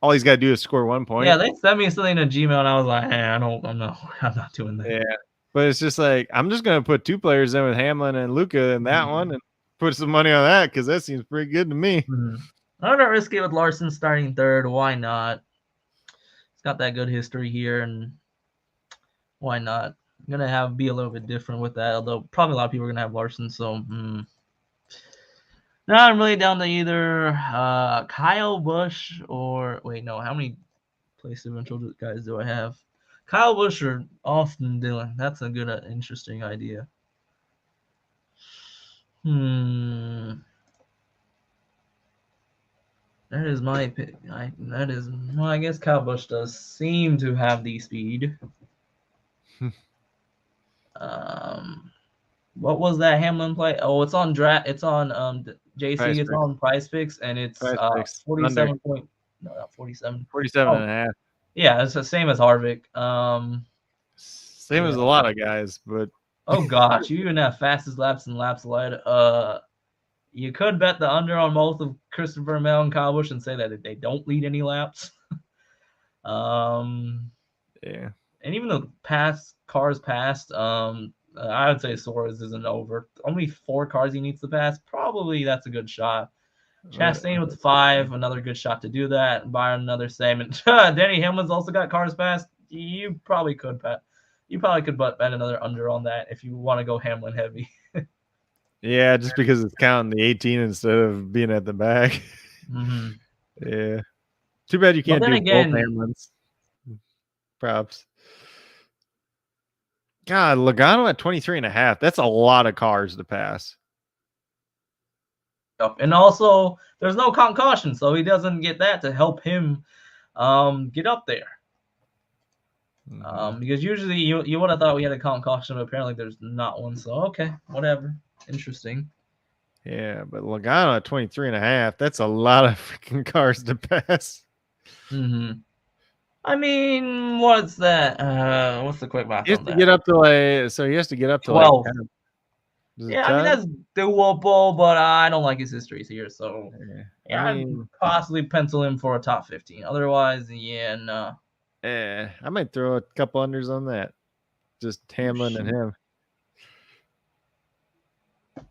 all he's got to do is score 1 point. Yeah, they sent me something in Gmail, and I was like, hey, I'm not doing that. Yeah, but it's just like I'm just gonna put 2 players in with Hamlin and Luca in that one, and put some money on that because that seems pretty good to me. I'm gonna risk it with Larson starting 3rd. Why not? He's got that good history here, and why not? I'm gonna be a little bit different with that, although probably a lot of people are gonna have Larson. So, no, I'm really down to either Kyle Busch or wait, no, how many place eventual guys do I have? Kyle Busch or Austin Dillon. That's a good, interesting idea. That is my pick. I guess Kyle Busch does seem to have the speed. What was that Hamlin play? Oh, it's on It's on JC. Price it's Picks. on Price Picks, and it's 47 point. No, not 47. 47 and a half. Yeah, it's the same as Harvick. Same as a lot of guys, but oh gosh, you even have fastest laps and laps led. You could bet the under on both of Christopher Mel and Kyle Busch and say that they don't lead any laps. Yeah. And even the cars passed, I would say Suarez isn't over. Only 4 cars he needs to pass. Probably that's a good shot. Chastain with 5, another good shot to do that. Byron, another same. And Denny Hamlin's also got cars passed. You probably could bet. You probably could bet another under on that if you want to go Hamlin heavy. Yeah, just because it's counting the 18 instead of being at the back. Yeah. Too bad you can't do both Hamlins. Props. God, Logano at 23 and a half. That's a lot of cars to pass. And also, there's no concussion, so he doesn't get that to help him get up there. Because usually you would have thought we had a concussion, but apparently there's not one. So, okay, whatever. Interesting. Yeah, but Logano at 23 and a half, that's a lot of freaking cars to pass. I mean, what's that? What's the quick math He has on to that? get up to so he has to get up to 12. Yeah, I mean, that's doable, but I don't like his histories here. So, I mean, I'd possibly pencil him for a top 15. Otherwise, no. I might throw a couple unders on that. Just Hamlin and him.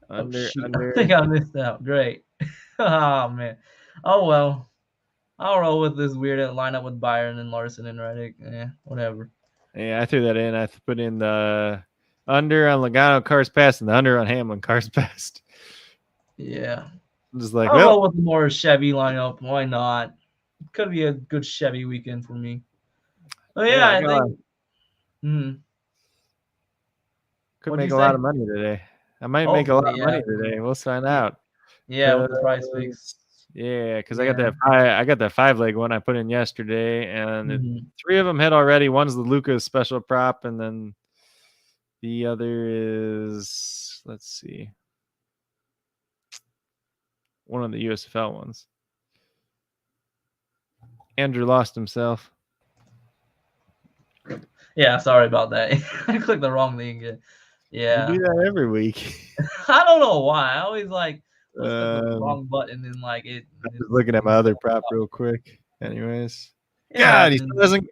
Under. I think I missed out. Great. Oh, man. Oh, well. I'll roll with this weird lineup with Byron and Larson and Reddick. Whatever. Yeah, I threw that in. I put in the under on Logano cars passed and the under on Hamlin cars passed. Yeah. Just like, I'll roll with more Chevy lineup. Why not? Could be a good Chevy weekend for me. But yeah, I think. Could make a lot of money today. I might make a lot of money today. We'll find out. Yeah, with the Price Picks. Yeah, because I got that 5-leg one I put in yesterday, and 3 of them hit already. One's the Lucas special prop, and then the other is, let's see, one of the USFL ones. Andrew lost himself. Yeah, sorry about that. I clicked the wrong thing. Yeah. You do that every week. I don't know why. I always the wrong button and like it. I'm just looking at my other prop real quick. Anyways, Yeah, God, he still doesn't.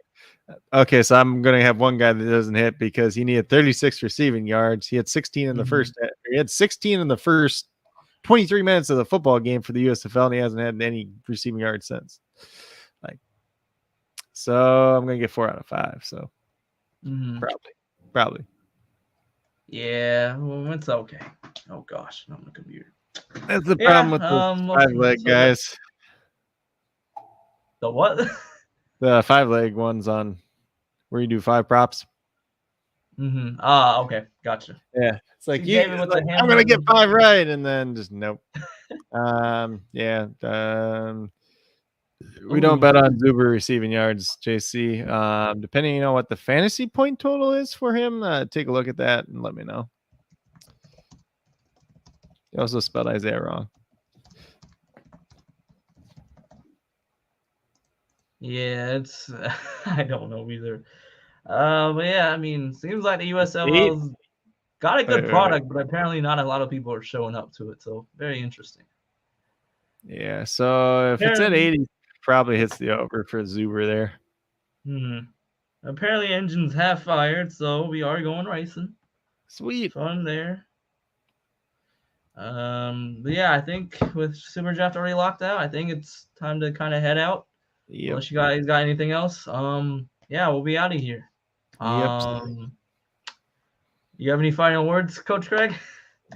Okay, so I'm gonna have one guy that doesn't hit because he needed 36 receiving yards. He had 16 in the first. He had 16 in the first 23 minutes of the football game for the USFL, and he hasn't had any receiving yards since. Like, so I'm gonna get 4 out of 5. So probably. Yeah, well, it's okay. Oh gosh, I'm on the computer. That's the problem with the 5-leg guys. The what? The 5-leg ones on where you do 5 props. Okay, gotcha. Yeah, it's like I'm gonna get 5 right, and then just nope. We don't bet on Zuber receiving yards, JC. Depending on what the fantasy point total is for him, take a look at that and let me know. You also spelled Isaiah wrong. Yeah, it's I don't know either. But yeah, I mean, seems like the USFL's got a good product, but apparently not a lot of people are showing up to it. So very interesting. Yeah, so if it's at 80, probably hits the over for Zuber there. Apparently engines have fired, so we are going racing. Sweet. Fun there. But yeah, I think with SuperDraft already locked out, I think it's time to kind of head out. Yep. Unless you guys got anything else. Yeah, we'll be out of here. You have any final words, Coach Craig?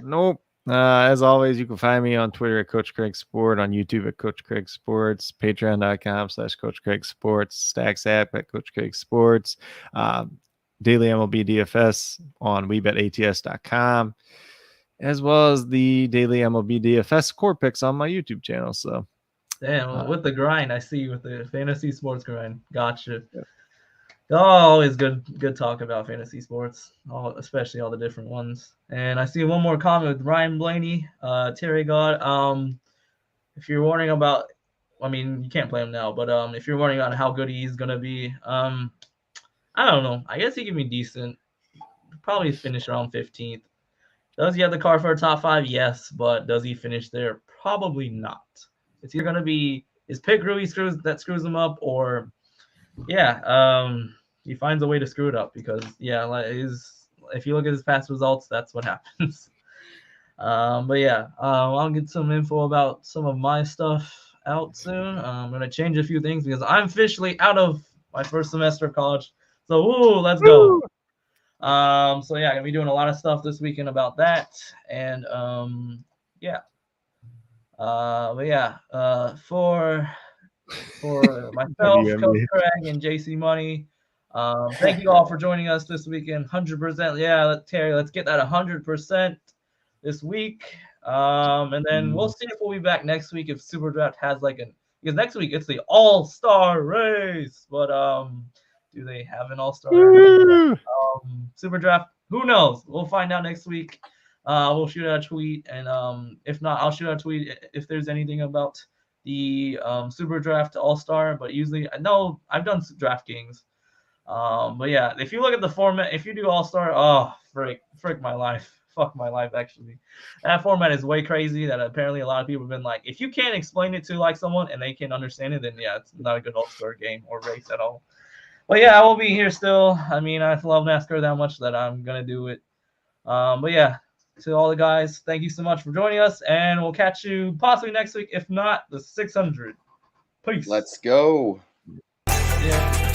Nope. As always, you can find me on Twitter at Coach Craig Sport, on YouTube at Coach Craig Sports, patreon.com/Coach Craig Sports, StacksApp at Coach Craig Sports, Daily MLB DFS on WeBetATS.com, as well as the Daily MLB DFS core picks on my YouTube channel. So, damn, with the grind, I see with the fantasy sports grind. Gotcha. Yeah. Always good talk about fantasy sports, especially all the different ones. And I see one more comment with Ryan Blaney, Terry God. If you're wondering about, I mean, you can't play him now, but if you're wondering on how good he's gonna be, I don't know. I guess he can be decent. Probably finish around 15th. Does he have the car for a top 5? Yes, but does he finish there? Probably not. It's either gonna be his pick Crue screws him up, or he finds a way to screw it up because if you look at his past results, that's what happens. I'll get some info about some of my stuff out soon. I'm gonna change a few things because I'm officially out of my first semester of college. So let's go. Gonna be doing a lot of stuff this weekend about that, and for myself, Coach Craig, and JC Money. Thank you all for joining us this weekend. 100%. Yeah, Terry, let's get that 100% this week. And then we'll see if we'll be back next week if SuperDraft has because next week it's the All-Star race. But do they have an All-Star SuperDraft? Who knows? We'll find out next week. We'll shoot out a tweet, and if not, I'll shoot out a tweet if there's anything about the SuperDraft All-Star. But usually, I know I've done DraftKings. If you look at the format, if you do All-Star, frick my life. Fuck my life, actually. That format is way crazy that apparently a lot of people have been like, if you can't explain it to someone and they can understand it, then it's not a good All-Star game or race at all. But I will be here still. I mean, I love NASCAR that much that I'm going to do it. To all the guys, thank you so much for joining us, and we'll catch you possibly next week, if not the 600. Peace. Let's go. Yeah.